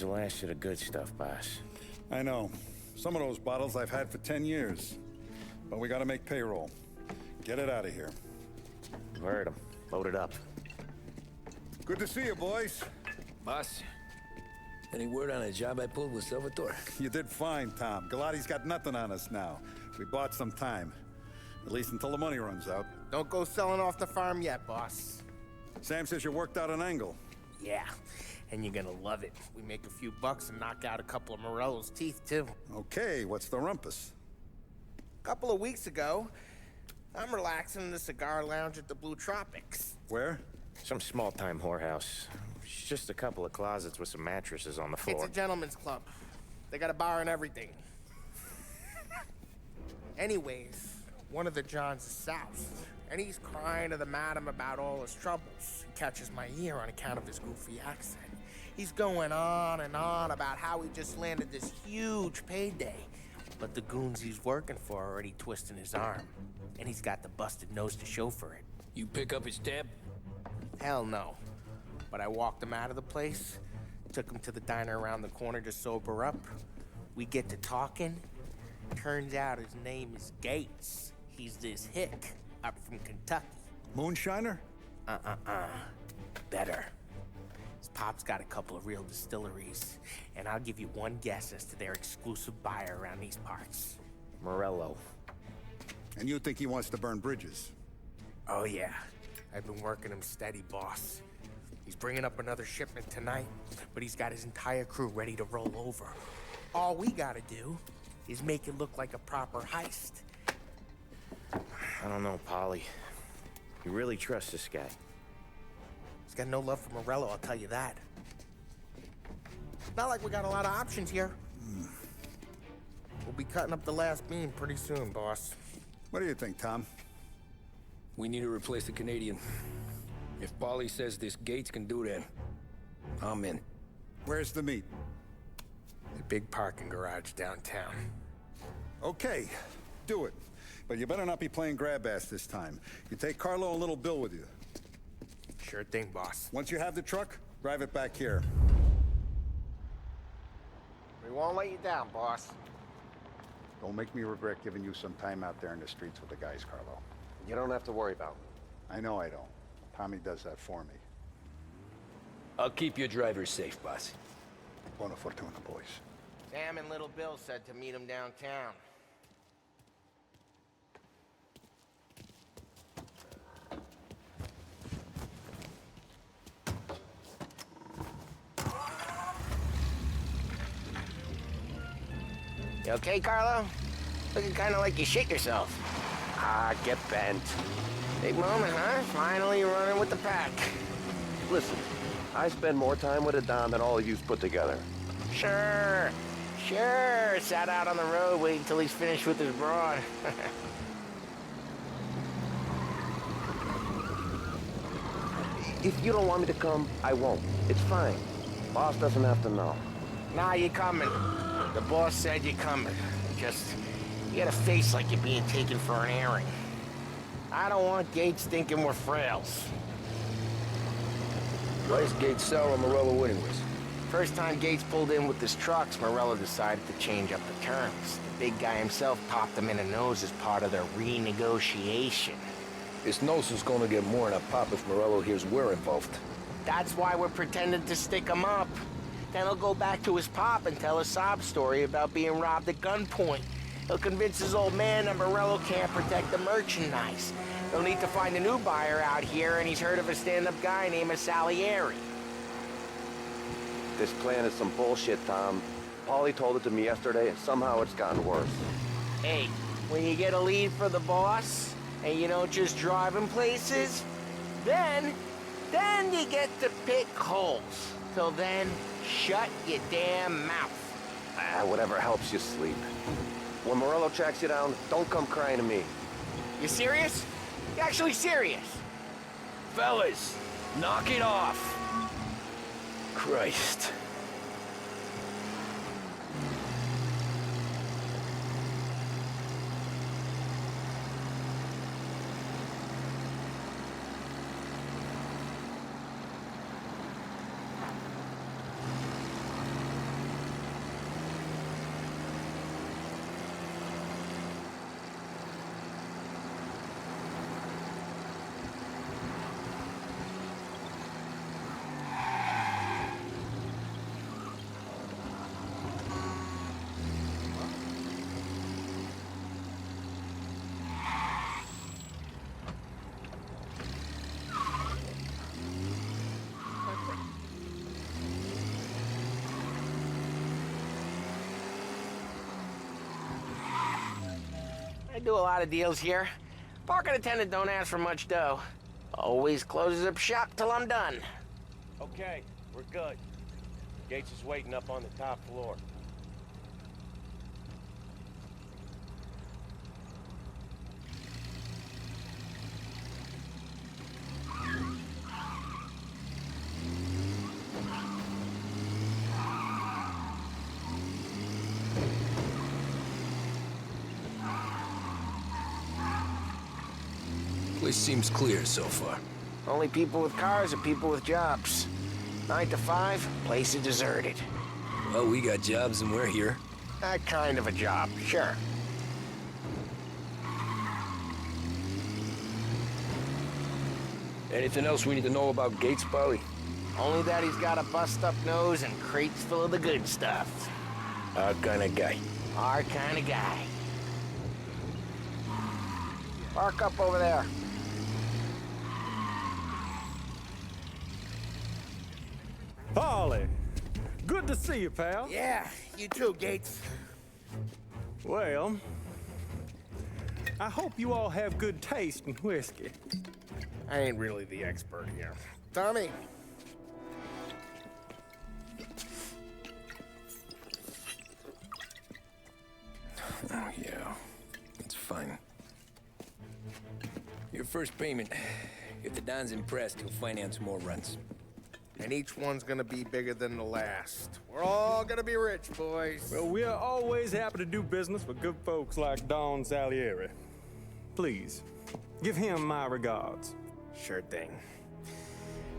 the last of the good stuff, boss. I know. Some of those bottles I've had for 10 years. But we gotta make payroll. Get it out of here. You heard him. Load it up. Good to see you, boys. Boss, any word on a job I pulled with Salvatore? You did fine, Tom. Galati's got nothing on us now. We bought some time. At least until the money runs out. Don't go selling off the farm yet, boss. Sam says you worked out an angle. Yeah, and you're gonna love it. We make a few bucks and knock out a couple of Morello's teeth, too. Okay, what's the rumpus? A couple of weeks ago, I'm relaxing in the cigar lounge at the Blue Tropics. Where? Some small-time whorehouse. It's just a couple of closets with some mattresses on the floor. It's a gentleman's club. They got a bar and everything. Anyways, one of the Johns is soused, and he's crying to the madam about all his troubles. He catches my ear on account of his goofy accent. He's going on and on about how he just landed this huge payday, but the goons he's working for are already twisting his arm, and he's got the busted nose to show for it. You pick up his tab? Hell no. But I walked him out of the place, took him to the diner around the corner to sober up. We get to talking. Turns out his name is Gates. He's this hick up from Kentucky. Moonshiner? Better. His pop's got a couple of real distilleries, and I'll give you one guess as to their exclusive buyer around these parts. Morello. And you think he wants to burn bridges? Oh yeah, I've been working him steady, boss. He's bringing up another shipment tonight, but he's got his entire crew ready to roll over. All we gotta do is make it look like a proper heist. I don't know, Polly. You really trust this guy? He's got no love for Morello, I'll tell you that. Not like we got a lot of options here. We'll be cutting up the last beam pretty soon, boss. What do you think, Tom? We need to replace the Canadian. If Polly says this Gates can do that, I'm in. Where's the meet? The big parking garage downtown. Okay, do it. But you better not be playing grab ass this time. You take Carlo and Little Bill with you. Sure thing, boss. Once you have the truck, drive it back here. We won't let you down, boss. Don't make me regret giving you some time out there in the streets with the guys, Carlo. You don't have to worry about it. I know I don't. Tommy does that for me. I'll keep your driver safe, boss. Buona fortuna, boys. Sam and Little Bill said to meet him downtown. You okay, Carlo? Looking kind of like you shit yourself. Ah, get bent. Big moment, huh? Finally running with the pack. Listen, I spend more time with a Don than all of yous put together. Sure. Sat out on the road waiting till he's finished with his broad. If you don't want me to come, I won't. It's fine. Boss doesn't have to know. Nah, you're coming. The boss said you're coming. Just, you got a face like you're being taken for an airing. I don't want Gates thinking we're frails. Why is Gates sour Morello anyways? First time Gates pulled in with his trucks, Morello decided to change up the terms. The big guy himself popped him in the nose as part of their renegotiation. His nose is gonna get more than a pop if Morello hears we're involved. That's why we're pretending to stick him up. Then he'll go back to his pop and tell a sob story about being robbed at gunpoint. He'll convince his old man that Morello can't protect the merchandise. He'll need to find a new buyer out here, and he's heard of a stand-up guy named Salieri. This plan is some bullshit, Tom. Paulie told it to me yesterday, and somehow it's gotten worse. Hey, when you get a lead for the boss, and you don't just drive him places, then you get to pick holes. Till then, shut your damn mouth. Ah, whatever helps you sleep. When Morello tracks you down, don't come crying to me. You serious? You actually serious? Fellas, knock it off. Christ. do a lot of deals here. Parking attendant don't ask for much dough. Always closes up shop till I'm done. Okay, we're good. Gates is waiting up on the top floor. Place seems clear so far. Only people with cars are people with jobs. 9 to 5, place is deserted. Well, we got jobs and we're here. That kind of a job, sure. Anything else we need to know about Gates, Polly? Only that he's got a bust-up nose and crates full of the good stuff. Our kind of guy. Our kind of guy. Park up over there. Polly, good to see you, pal. Yeah, you too, Gates. Well, I hope you all have good taste in whiskey. I ain't really the expert here. Tommy. Oh, yeah. It's fine. Your first payment. If the Don's impressed, he'll finance more runs. And each one's gonna be bigger than the last. We're all gonna be rich, boys. Well, we're always happy to do business with good folks like Don Salieri. Please, give him my regards. Sure thing.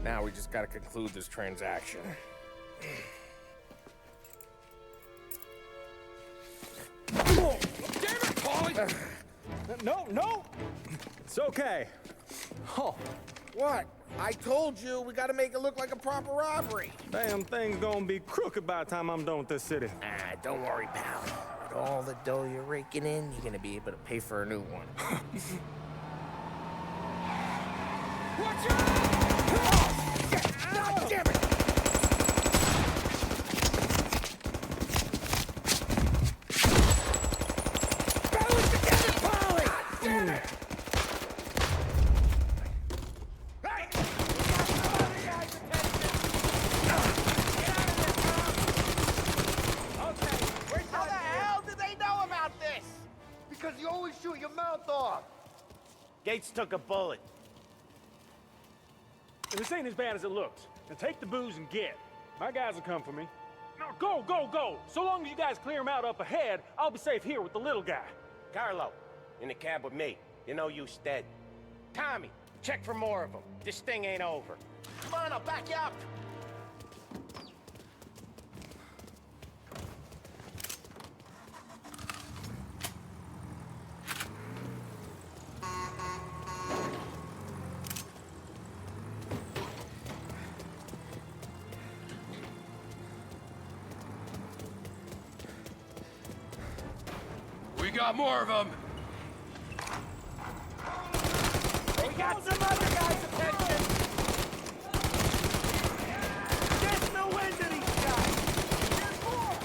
Now we just gotta conclude this transaction. Oh, damn it, Polly! No! It's okay. Oh, What? I told you, we gotta make it look like a proper robbery. damn thing's gonna be crooked by the time I'm done with this city. Ah, don't worry, pal. With all the dough you're raking in, you're gonna be able to pay for a new one. Watch out! God damn it! Battle it together, Polly! God damn it! How the hell did they know about this? Because you always shoot your mouth off. Gates took a bullet. This ain't as bad as it looks. Now take the booze and get. My guys will come for me. Now go! So long as you guys clear him out up ahead, I'll be safe here with the little guy. Carlo, in the cab with me. You know you stead. Tommy, check for more of them. This thing ain't over. Come on, I'll back you up. We got more of them. We got some other guys' attention. Get no wind to these guys. There's more.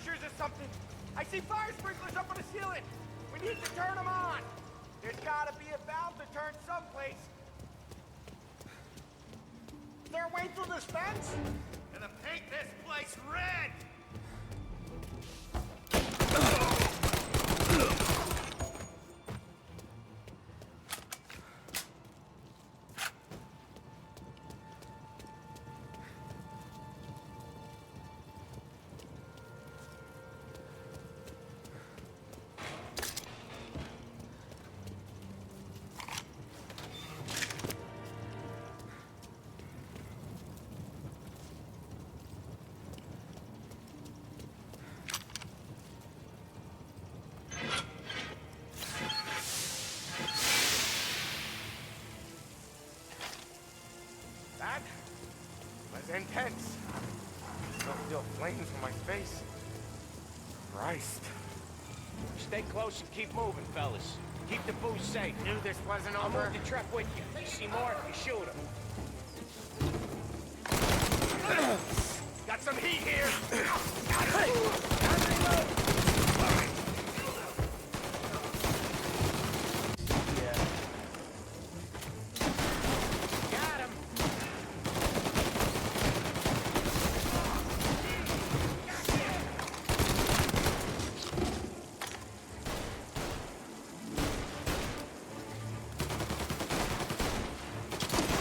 extinguishers or something? I see fire sprinklers up on the ceiling. We need to turn them on. There's gotta be a valve to turn someplace. Is there a way through this fence? Gonna paint this place red! That was intense. Still feel flames on my face. Christ. Stay close and keep moving, fellas. Keep the booze safe. Knew this wasn't I'll over. move the truck with you. You see more, you shoot him. Got some heat here. Got him.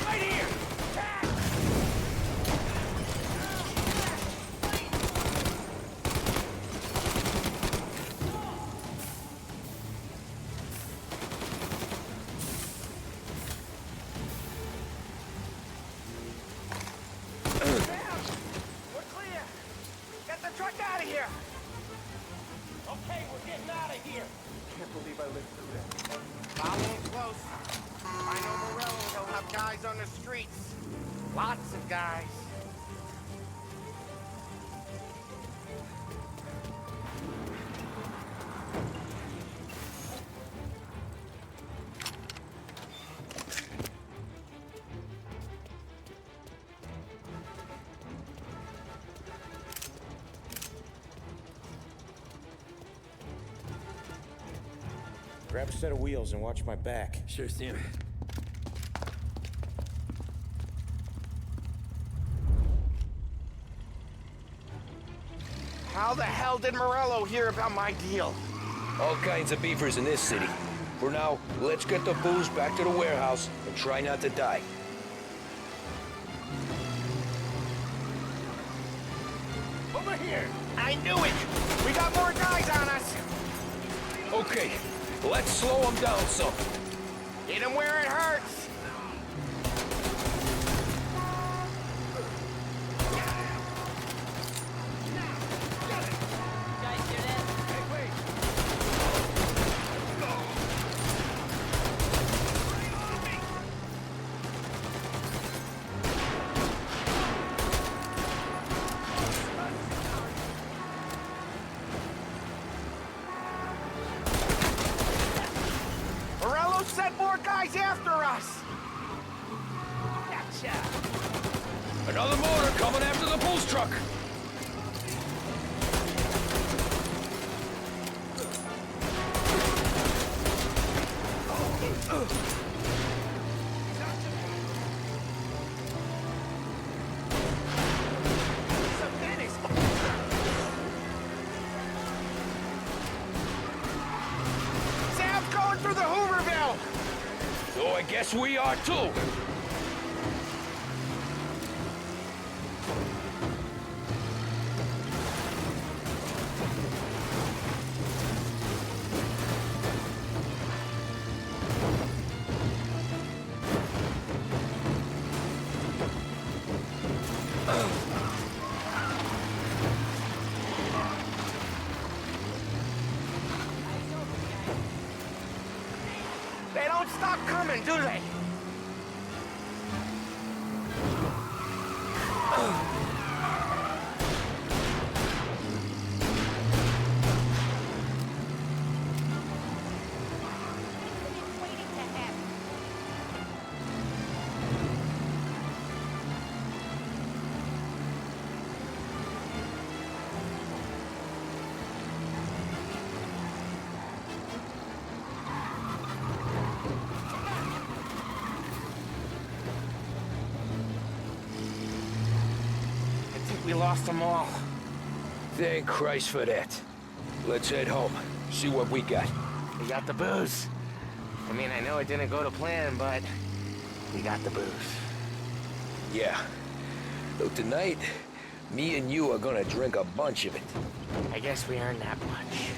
Right here. Attack! We're clear. Get the truck out of here. Okay, we're getting out of here. Can't believe I lived through that. Follow him close. If I know Morello, he'll have guys on the streets. Lots of guys. Grab a set of wheels and watch my back. Sure, Sam. How the hell did Morello hear about my deal? All kinds of beefers in this city. For now, let's get the booze back to the warehouse and try not to die. Over here. I knew it. We got more guys on us. Okay, let's slow them down some. Hit him where it hurts. Morello sent more guys after us. Gotcha. Another motor coming after the booze truck. Sam's going through the Hooverville. So I guess we are too. They don't stop coming, do they? you lost them all. Thank Christ for that. Let's head home. See what we got. We got the booze. I mean, I know it didn't go to plan, but we got the booze. Yeah. So tonight, me and you are gonna drink a bunch of it. I guess we earned that much.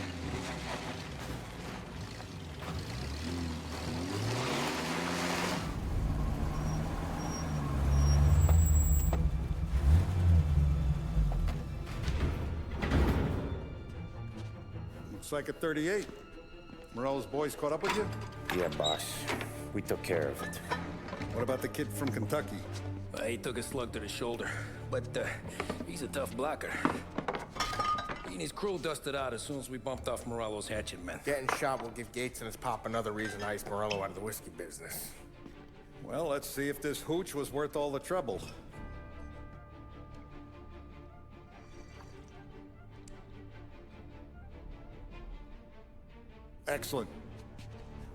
Looks like a 38. Morello's boys caught up with you? Yeah, boss. We took care of it. What about the kid from Kentucky? He took a slug to the shoulder, but he's a tough blocker. He and his crew dusted out as soon as we bumped off Morello's hatchet men. Getting shot will give Gates and his pop another reason to ice Morello out of the whiskey business. Well, let's see if this hooch was worth all the trouble. Excellent.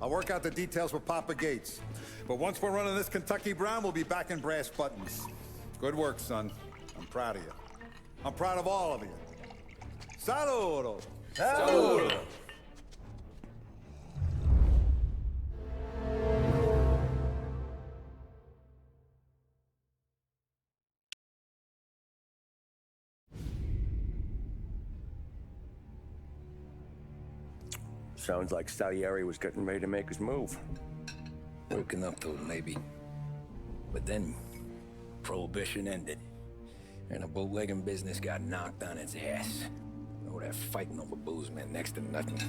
I'll work out the details with Papa Gates. But once we're running this Kentucky Brown, we'll be back in brass buttons. Good work, son. I'm proud of you. I'm proud of all of you. Saludo! Saludo! Sounds like Salieri was getting ready to make his move. Working up to it, maybe. But then, Prohibition ended. And the bootlegging business got knocked on its ass. Oh, that fighting over booze meant next to nothing.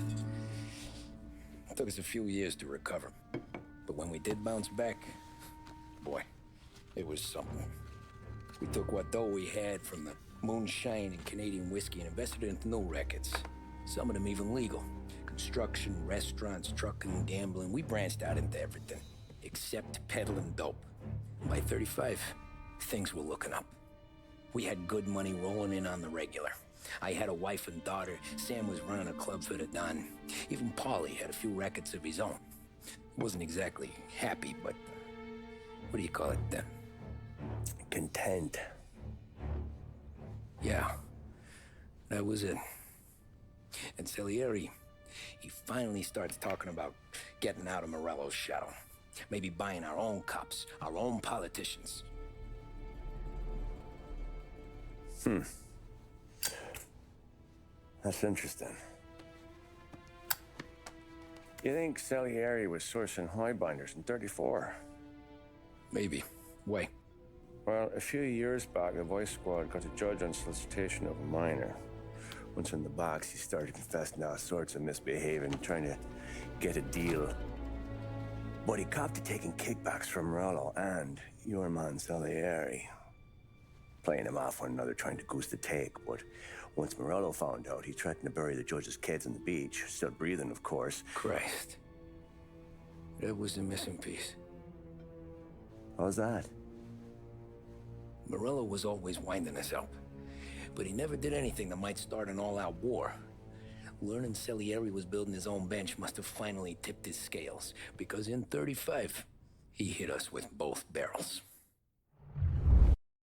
It took us a few years to recover. But when we did bounce back, boy, it was something. We took what dough we had from the moonshine and Canadian whiskey and invested it into new rackets. Some of them even legal. Construction, restaurants, trucking, gambling. We branched out into everything, except peddling dope. By 35, things were looking up. We had good money rolling in on the regular. I had a wife and daughter. Sam was running a club for the Don. Even Paulie had a few rackets of his own. He wasn't exactly happy, but what do you call it? Content. Yeah, that was it. And Salieri, he finally starts talking about getting out of Morello's shadow. Maybe buying our own cops, our own politicians. That's interesting. You think Salieri was sourcing highbinders in 34? Maybe. Why? Well, a few years back, a voice squad got a judge on solicitation of a minor. Once in the box, he started confessing all sorts of misbehaving, trying to get a deal. But he copped to taking kickbacks from Morello and your man Salieri. Playing them off one another, trying to goose the take, but once Morello found out, he threatened to bury the judge's kids on the beach. Still breathing, of course. Christ. That was the missing piece. How's that? Morello was always winding us up, but he never did anything that might start an all-out war. Learning Salieri was building his own bench must have finally tipped his scales, because in 35, he hit us with both barrels.